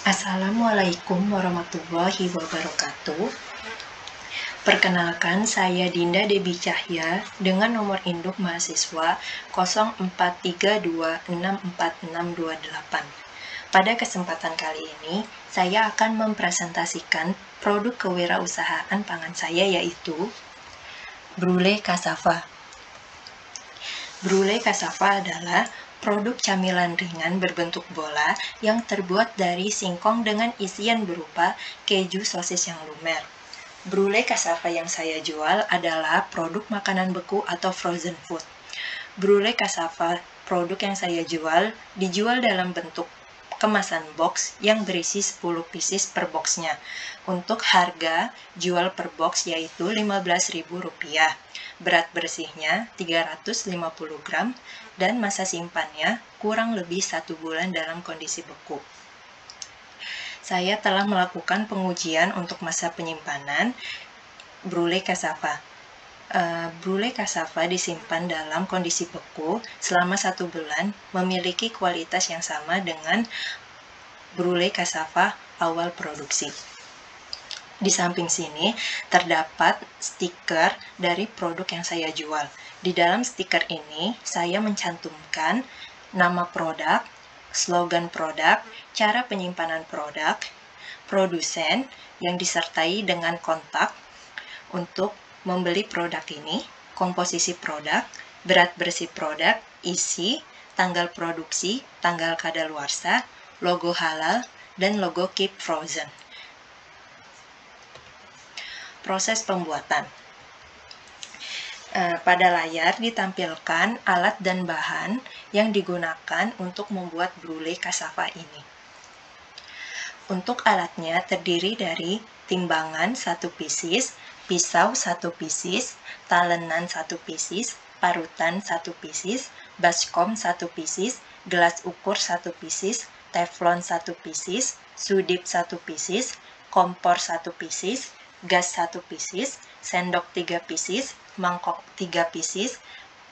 Assalamualaikum warahmatullahi wabarakatuh. Perkenalkan, saya Dinda Debi Cahya dengan nomor induk mahasiswa 0432646628. Pada kesempatan kali ini, saya akan mempresentasikan produk kewirausahaan pangan saya, yaitu Brule Cassava. Brule Cassava adalah produk camilan ringan berbentuk bola yang terbuat dari singkong dengan isian berupa keju sosis yang lumer. Brule Cassava yang saya jual adalah produk makanan beku atau frozen food. Brule Cassava produk yang saya jual dijual dalam bentuk kemasan box yang berisi 10 pieces per boxnya. Untuk harga jual per box yaitu Rp15.000. Berat bersihnya 350 gram dan masa simpannya kurang lebih 1 bulan dalam kondisi beku. Saya telah melakukan pengujian untuk masa penyimpanan Brule Cassava. Brule Cassava disimpan dalam kondisi beku selama 1 bulan, memiliki kualitas yang sama dengan Brule Cassava awal produksi. Di samping sini terdapat stiker dari produk yang saya jual. Di dalam stiker ini saya mencantumkan nama produk, slogan produk, cara penyimpanan produk, produsen yang disertai dengan kontak untuk membeli produk ini, komposisi produk, berat bersih produk, isi, tanggal produksi, tanggal kadaluarsa, logo halal, dan logo keep frozen. Proses pembuatan. Pada layar ditampilkan alat dan bahan yang digunakan untuk membuat Brule Cassava ini. Untuk alatnya terdiri dari timbangan 1 pieces, pisau 1 pieces, talenan 1 pieces, parutan 1 pieces, baskom 1 pieces, gelas ukur 1 pieces, teflon 1 pieces, sudip 1 pieces, kompor 1 pieces, gas 1 pieces, sendok 3 pieces, mangkok 3 pieces,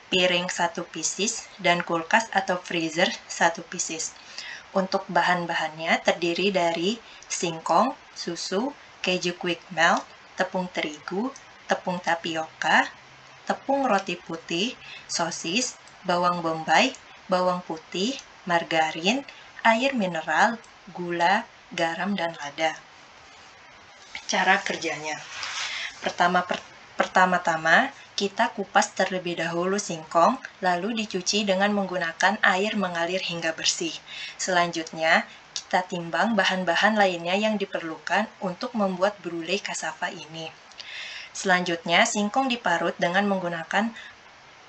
piring 1 pieces, dan kulkas atau freezer 1 pieces. Untuk bahan-bahannya terdiri dari singkong, susu, keju quick melt, tepung terigu, tepung tapioka, tepung roti putih, sosis, bawang bombay, bawang putih, margarin, air mineral, gula, garam, dan lada. Cara kerjanya. Pertama-tama, kita kupas terlebih dahulu singkong, lalu dicuci dengan menggunakan air mengalir hingga bersih. Selanjutnya, kita timbang bahan-bahan lainnya yang diperlukan untuk membuat Brule Cassava ini. Selanjutnya, singkong diparut dengan menggunakan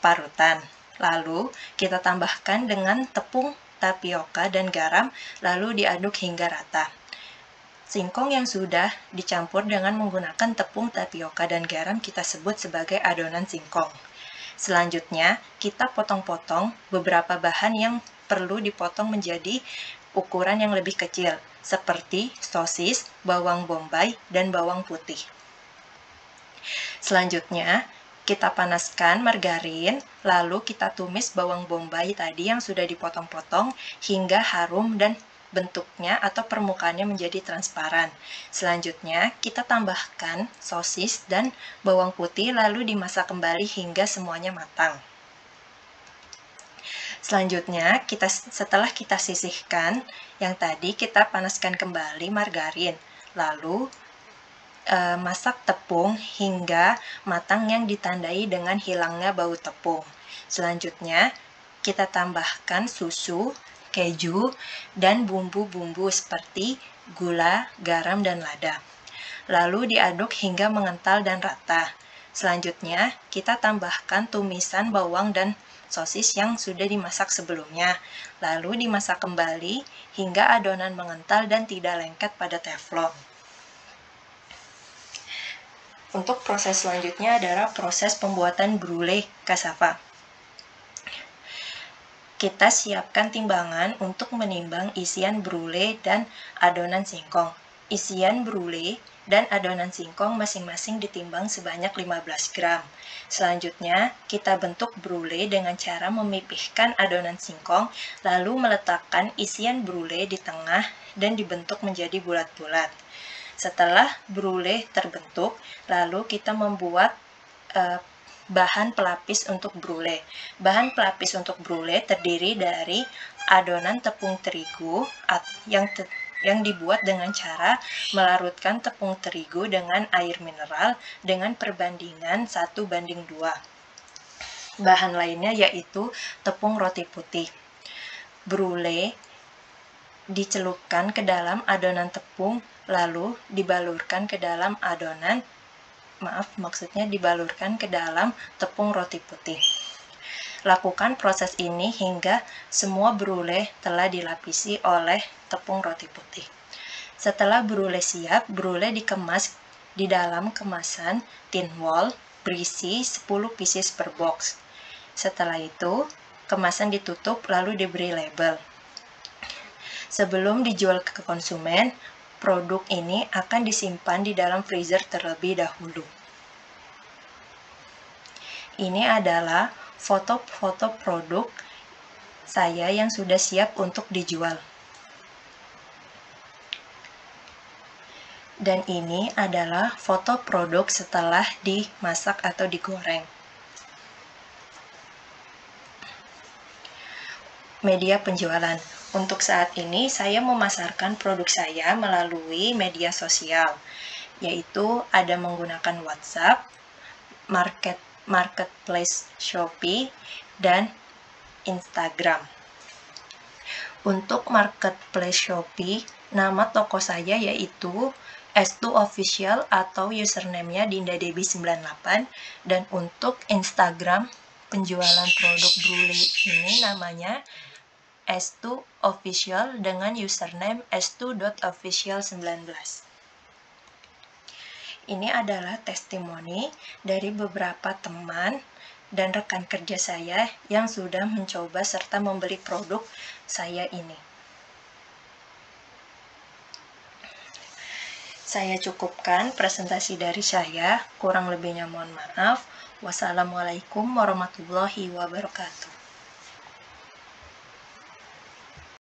parutan. Lalu, kita tambahkan dengan tepung tapioka dan garam, lalu diaduk hingga rata. Singkong yang sudah dicampur dengan menggunakan tepung tapioka dan garam kita sebut sebagai adonan singkong. Selanjutnya, kita potong-potong beberapa bahan yang perlu dipotong menjadi ukuran yang lebih kecil, seperti sosis, bawang bombay, dan bawang putih. Selanjutnya, kita panaskan margarin, lalu kita tumis bawang bombay tadi yang sudah dipotong-potong hingga harum dan bentuknya atau permukaannya menjadi transparan. Selanjutnya, kita tambahkan sosis dan bawang putih lalu dimasak kembali hingga semuanya matang. Selanjutnya, setelah kita sisihkan yang tadi, kita panaskan kembali margarin. Lalu masak tepung hingga matang yang ditandai dengan hilangnya bau tepung. Selanjutnya, kita tambahkan susu, keju, dan bumbu-bumbu seperti gula, garam, dan lada. Lalu diaduk hingga mengental dan rata. Selanjutnya, kita tambahkan tumisan bawang dan sosis yang sudah dimasak sebelumnya. Lalu dimasak kembali hingga adonan mengental dan tidak lengket pada teflon. Untuk proses selanjutnya adalah proses pembuatan Brule Cassava. Kita siapkan timbangan untuk menimbang isian Brule dan adonan singkong. Isian Brule dan adonan singkong masing-masing ditimbang sebanyak 15 gram. Selanjutnya, kita bentuk Brule dengan cara memipihkan adonan singkong, lalu meletakkan isian Brule di tengah dan dibentuk menjadi bulat-bulat. Setelah brule terbentuk, lalu kita membuat bahan pelapis untuk brule. Bahan pelapis untuk brule terdiri dari adonan tepung terigu yang dibuat dengan cara melarutkan tepung terigu dengan air mineral dengan perbandingan 1:2. Bahan lainnya yaitu tepung roti putih. Brule dicelupkan ke dalam adonan tepung, lalu dibalurkan ke dalam tepung roti putih. Lakukan proses ini hingga semua brule telah dilapisi oleh tepung roti putih. Setelah brule siap, brule dikemas di dalam kemasan tin wall berisi 10 pieces per box. Setelah itu, kemasan ditutup lalu diberi label. Sebelum dijual ke konsumen, produk ini akan disimpan di dalam freezer terlebih dahulu. Ini adalah foto-foto produk saya yang sudah siap untuk dijual. Dan ini adalah foto produk setelah dimasak atau digoreng. Media penjualan. Untuk saat ini, saya memasarkan produk saya melalui media sosial, yaitu ada menggunakan WhatsApp, Marketplace Shopee, dan Instagram. Untuk Marketplace Shopee, nama toko saya yaitu S2 Official atau username-nya dindadebi98, dan untuk Instagram penjualan produk brule ini namanya S2 Official dengan username s2.official19. Ini adalah testimoni dari beberapa teman dan rekan kerja saya yang sudah mencoba serta membeli produk saya ini. Saya cukupkan presentasi dari saya, kurang lebihnya mohon maaf. Wassalamualaikum warahmatullahi wabarakatuh.